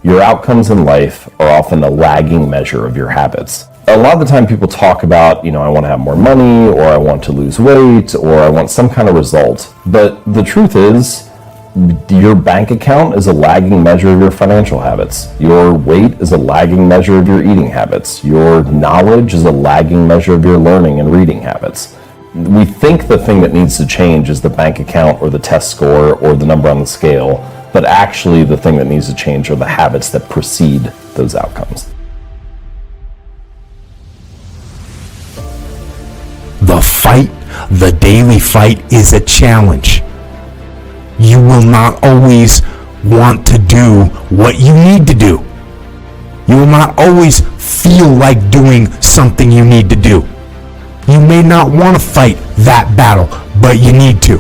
Your outcomes in life are often a lagging measure of your habits. A lot of the time people talk about, I want to have more money, or I want to lose weight, or I want some kind of result. But the truth is, your bank account is a lagging measure of your financial habits. Your weight is a lagging measure of your eating habits. Your knowledge is a lagging measure of your learning and reading habits. We think the thing that needs to change is the bank account or the test score or the number on the scale, but actually the thing that needs to change are the habits that precede those outcomes. The fight, the daily fight, is a challenge. You will not always want to do what you need to do. You will not always feel like doing something you need to do. You may not want to fight that battle, but you need to.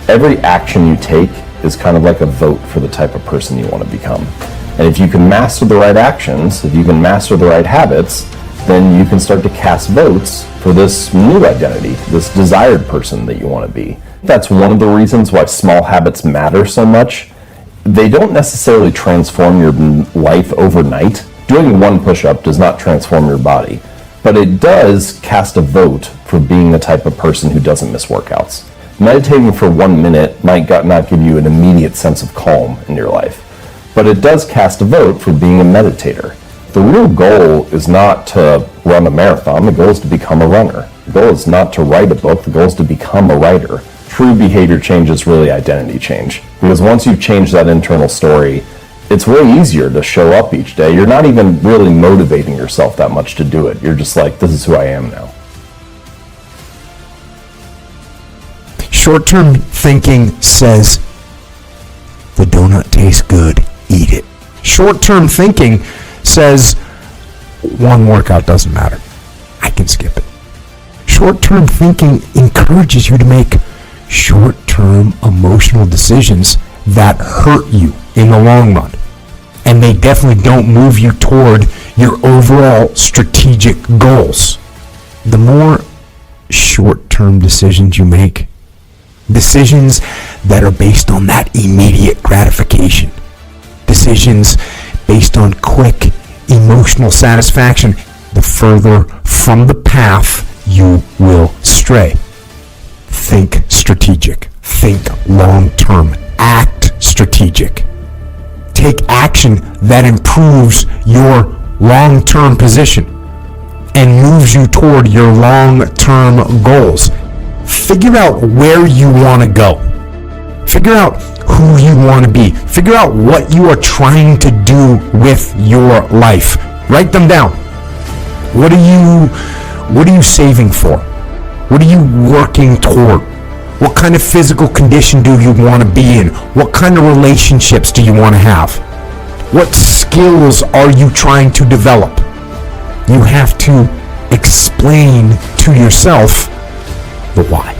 Every action you take is kind of like a vote for the type of person you want to become. And if you can master the right actions, if you can master the right habits, then you can start to cast votes for this new identity, this desired person that you want to be. That's one of the reasons why small habits matter so much. They don't necessarily transform your life overnight. Doing one push-up does not transform your body, but it does cast a vote for being the type of person who doesn't miss workouts. Meditating for 1 minute might not give you an immediate sense of calm in your life, but it does cast a vote for being a meditator. The real goal is not to run a marathon. The goal is to become a runner. The goal is not to write a book. The goal is to become a writer. True behavior change is really identity change, because once you've changed that internal story, it's way easier to show up each day. You're not even really motivating yourself that much to do it. You're just like, this is who I am now. Short-term thinking says, the donut tastes good, eat it. Short-term thinking says, one workout doesn't matter, I can skip it. Short-term thinking encourages you to make short-term emotional decisions that hurt you in the long run. And they definitely don't move you toward your overall strategic goals. The more short-term decisions you make, decisions that are based on that immediate gratification, decisions based on quick emotional satisfaction, the further from the path you will stray. Think strategic. Think long-term. Act strategic. Take action that improves your long-term position and moves you toward your long-term goals. Figure out where you want to go. Figure out who you want to be. Figure out what you are trying to do with your life. Write them down. What are you saving for? What are you working toward? What kind of physical condition do you want to be in? What kind of relationships do you want to have? What skills are you trying to develop? You have to explain to yourself the why.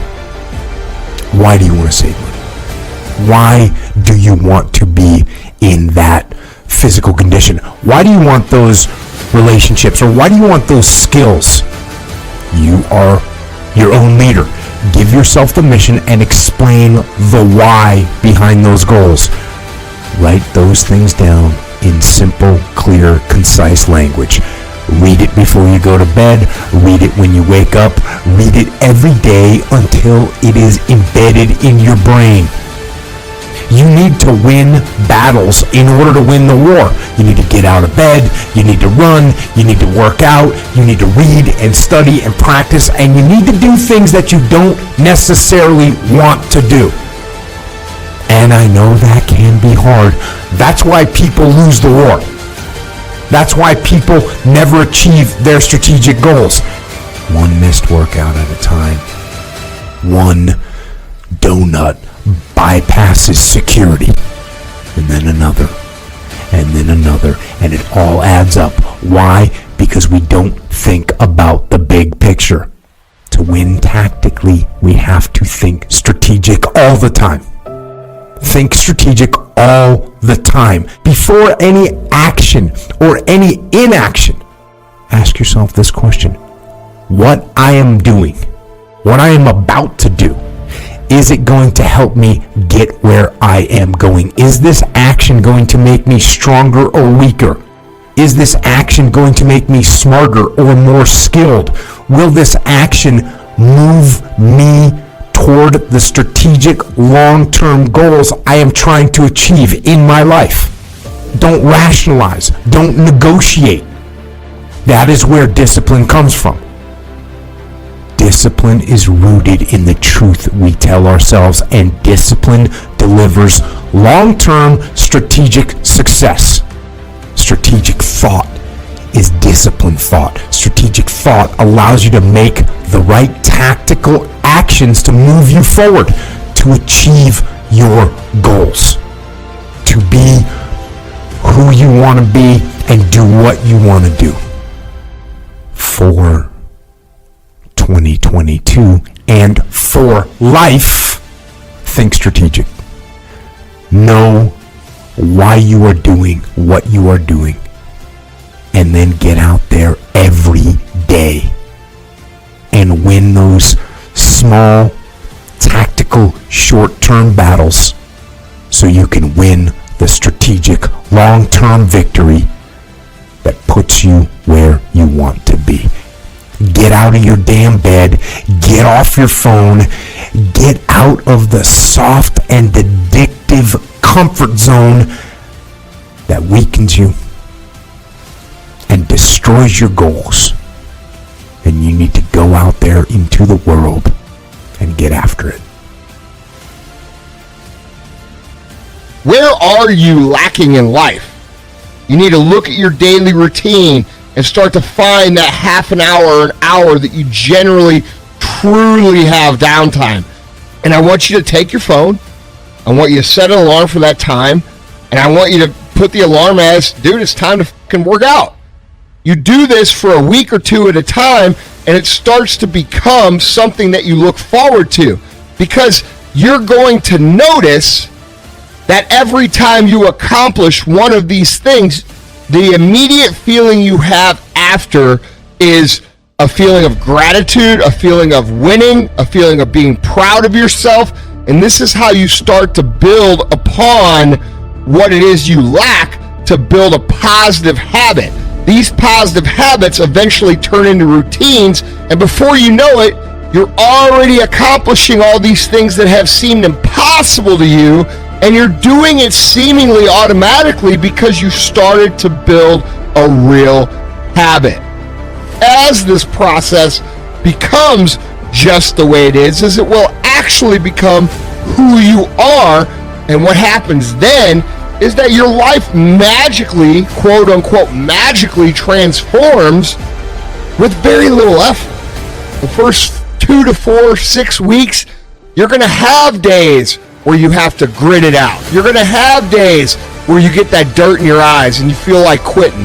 Why do you want to save money? Why do you want to be in that physical condition? Why do you want those relationships? Or why do you want those skills? You are your own leader. Give yourself the mission and explain the why behind those goals. Write those things down in simple, clear, concise language. Read it before you go to bed. Read it when you wake up. Read it every day until it is embedded in your brain. You need to win battles in order to win the war. You need to get out of bed. You need to run. You need to work out. You need to read and study and practice. And you need to do things that you don't necessarily want to do. And I know that can be hard. That's why people lose the war. That's why people never achieve their strategic goals. One missed workout at a time. One donut bypasses security. And then another. And then another. And it all adds up. Why? Because we don't think about the big picture. To win tactically, we have to think strategic all the time. Think strategic all the time. Before any action or any inaction, ask yourself this question. What I am doing, what I am about to do, is it going to help me get where I am going? Is this action going to make me stronger or weaker? Is this action going to make me smarter or more skilled? Will this action move me toward the strategic long-term goals I am trying to achieve in my life? Don't rationalize. Don't negotiate. That is where discipline comes from. Discipline is rooted in the truth we tell ourselves, and discipline delivers long-term strategic success. Strategic thought is disciplined thought. Strategic thought allows you to make the right tactical actions to move you forward, to achieve your goals, to be who you want to be and do what you want to do. For 2022 and for life, think strategic. Know why you are doing what you are doing, and then get out there every day and win those small, tactical, short-term battles so you can win the strategic, long-term victory that puts you where you want to be. Get out of your damn bed, get off your phone, get out of the soft and addictive comfort zone that weakens you and destroys your goals. And you need to go out there into the world and get after it. Where are you lacking in life? You need to look at your daily routine and start to find that half an hour or an hour that you generally, truly have downtime. And I want you to take your phone. I want you to set an alarm for that time. And I want you to put the alarm as, dude, it's time to fucking work out. You do this for a week or two at a time, and it starts to become something that you look forward to, because you're going to notice that every time you accomplish one of these things, the immediate feeling you have after is a feeling of gratitude, a feeling of winning, a feeling of being proud of yourself. And this is how you start to build upon what it is you lack to build a positive habit. These positive habits eventually turn into routines, and before you know it, you're already accomplishing all these things that have seemed impossible to you, and you're doing it seemingly automatically because you started to build a real habit. As this process becomes just the way it is it will actually become who you are, and what happens then is that your life magically, quote unquote, magically transforms with very little effort. The first 2 to 4, 6 weeks, you're going to have days where you have to grit it out. You're going to have days where you get that dirt in your eyes and you feel like quitting.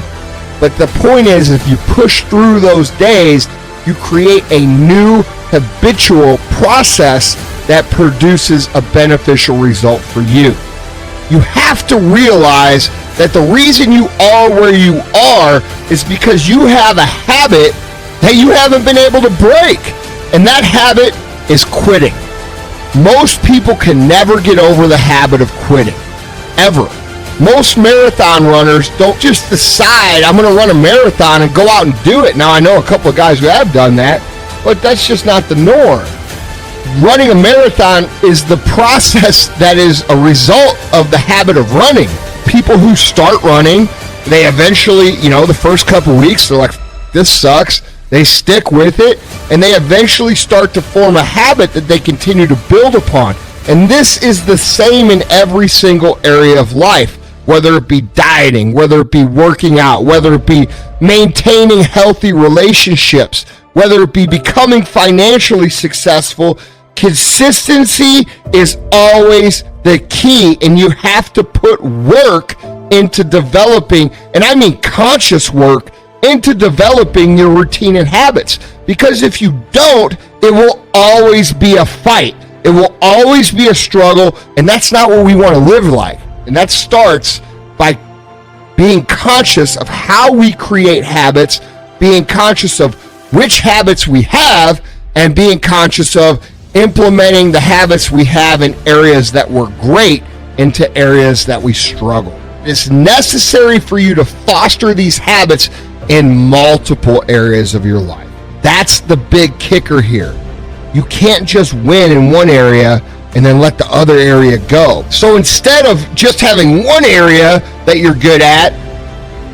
But the point is, if you push through those days, you create a new habitual process that produces a beneficial result for you. You have to realize that the reason you are where you are is because you have a habit that you haven't been able to break. And that habit is quitting. Most people can never get over the habit of quitting, ever. Most marathon runners don't just decide, I'm going to run a marathon and go out and do it. Now, I know a couple of guys who have done that, but that's just not the norm. Running a marathon is the process that is a result of the habit of running. People who start running, they eventually, the first couple of weeks, they're like, this sucks. They stick with it, and they eventually start to form a habit that they continue to build upon. And this is the same in every single area of life, whether it be dieting, whether it be working out, whether it be maintaining healthy relationships, whether it be becoming financially successful. Consistency is always the key, and you have to put work into developing, and I mean conscious work, into developing your routine and habits. Because if you don't, it will always be a fight. It will always be a struggle, and that's not what we want to live like. And that starts by being conscious of how we create habits, being conscious of which habits we have, and being conscious of, implementing the habits we have in areas that were great into areas that we struggle. It's necessary for you to foster these habits in multiple areas of your life. That's the big kicker here. You can't just win in one area and then let the other area go. So instead of just having one area that you're good at,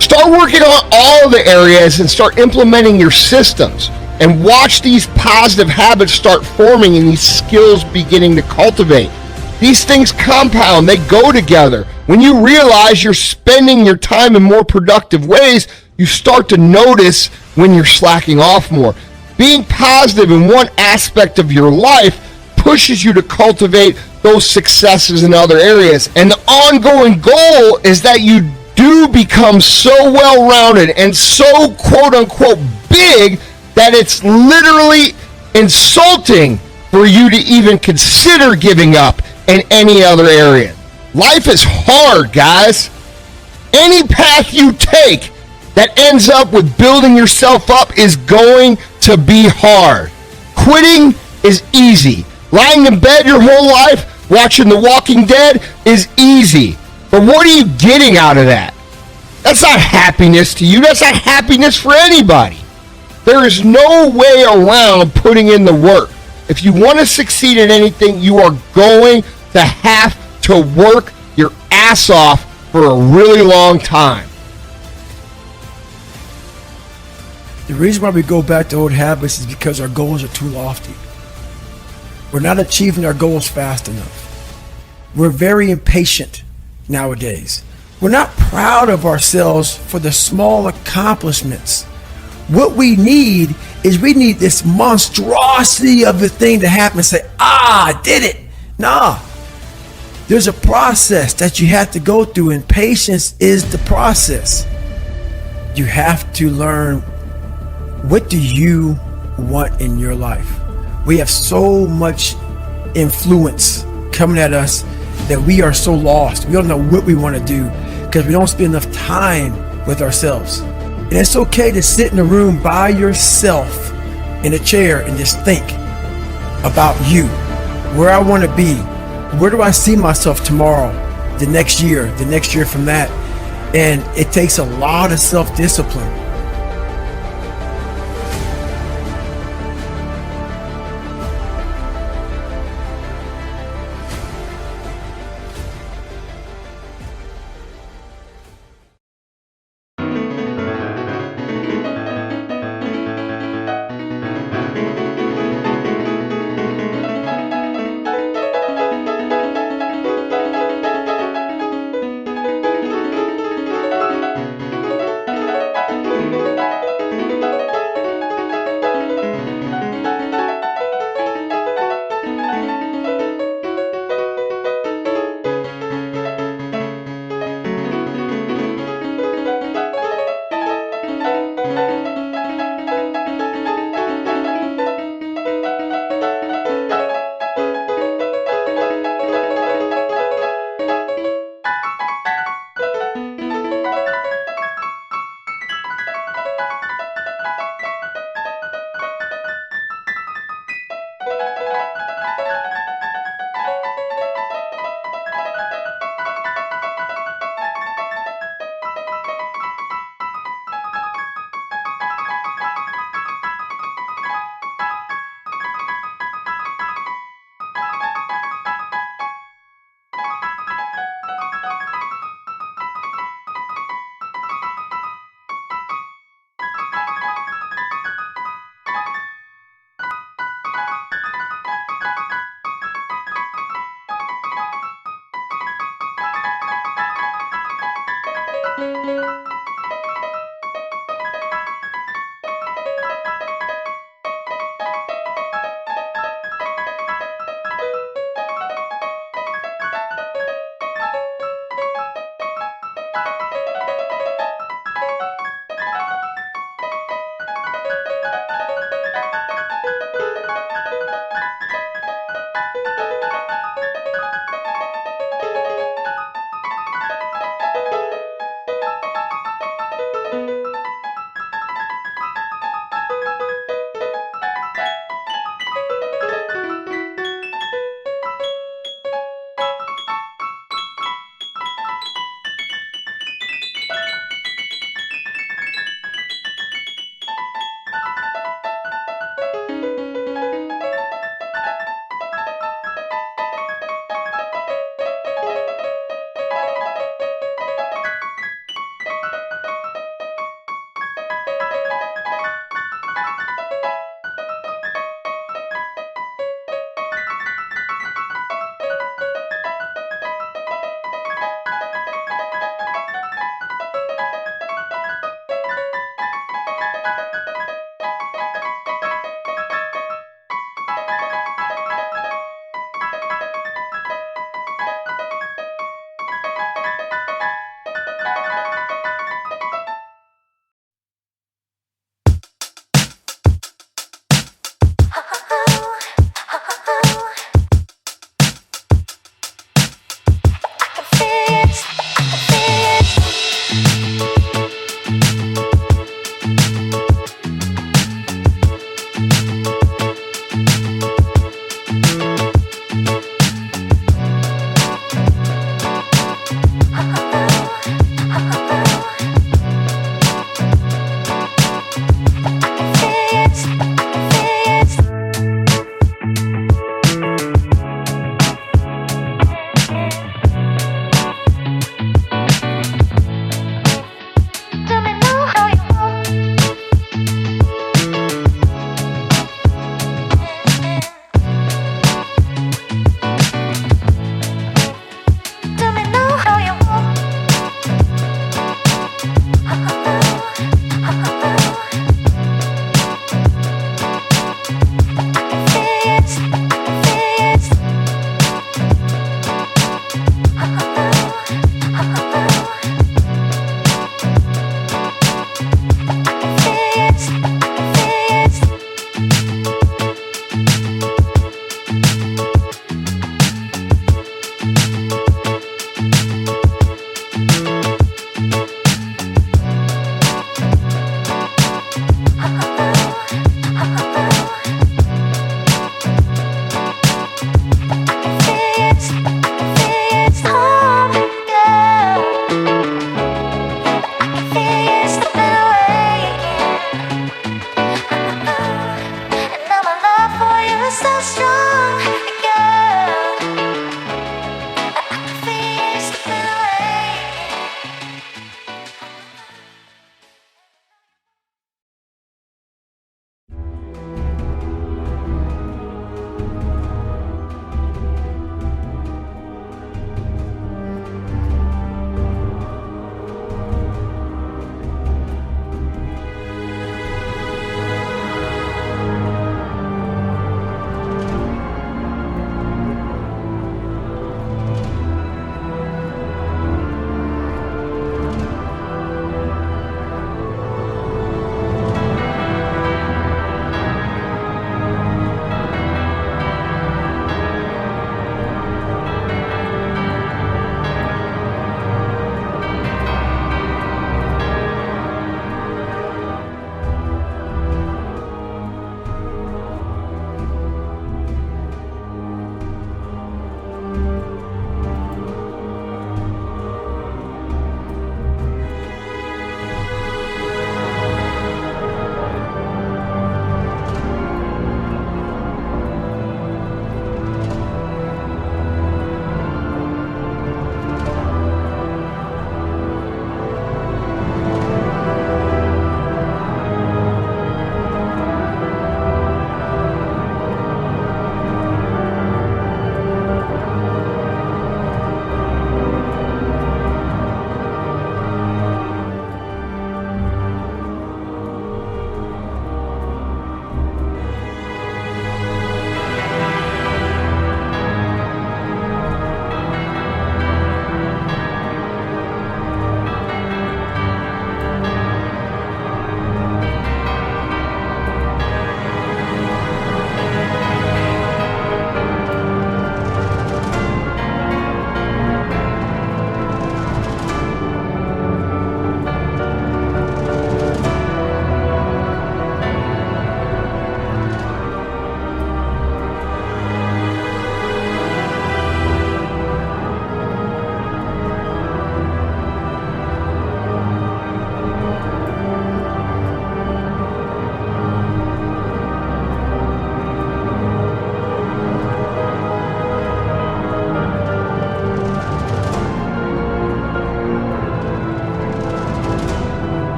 start working on all the areas and start implementing your systems, and watch these positive habits start forming and these skills beginning to cultivate. These things compound, they go together. When you realize you're spending your time in more productive ways, you start to notice when you're slacking off more. Being positive in one aspect of your life pushes you to cultivate those successes in other areas. And the ongoing goal is that you do become so well-rounded and so quote-unquote big that it's literally insulting for you to even consider giving up in any other area. Life is hard, guys. Any path you take that ends up with building yourself up is going to be hard. Quitting is easy. Lying in bed your whole life watching The Walking Dead is easy. But what are you getting out of that? That's not happiness to you. That's not happiness for anybody. There is no way around putting in the work. If you want to succeed in anything, you are going to have to work your ass off for a really long time. The reason why we go back to old habits is because our goals are too lofty. We're not achieving our goals fast enough. We're very impatient nowadays. We're not proud of ourselves for the small accomplishments. What we need is this monstrosity of a thing to happen and say, I did it. Nah. There's a process that you have to go through, and patience is the process. You have to learn, what do you want in your life? We have so much influence coming at us that we are so lost. We don't know what we want to do because we don't spend enough time with ourselves. And it's okay to sit in a room by yourself in a chair and just think about you, where I want to be, where do I see myself tomorrow, the next year from that. And it takes a lot of self-discipline.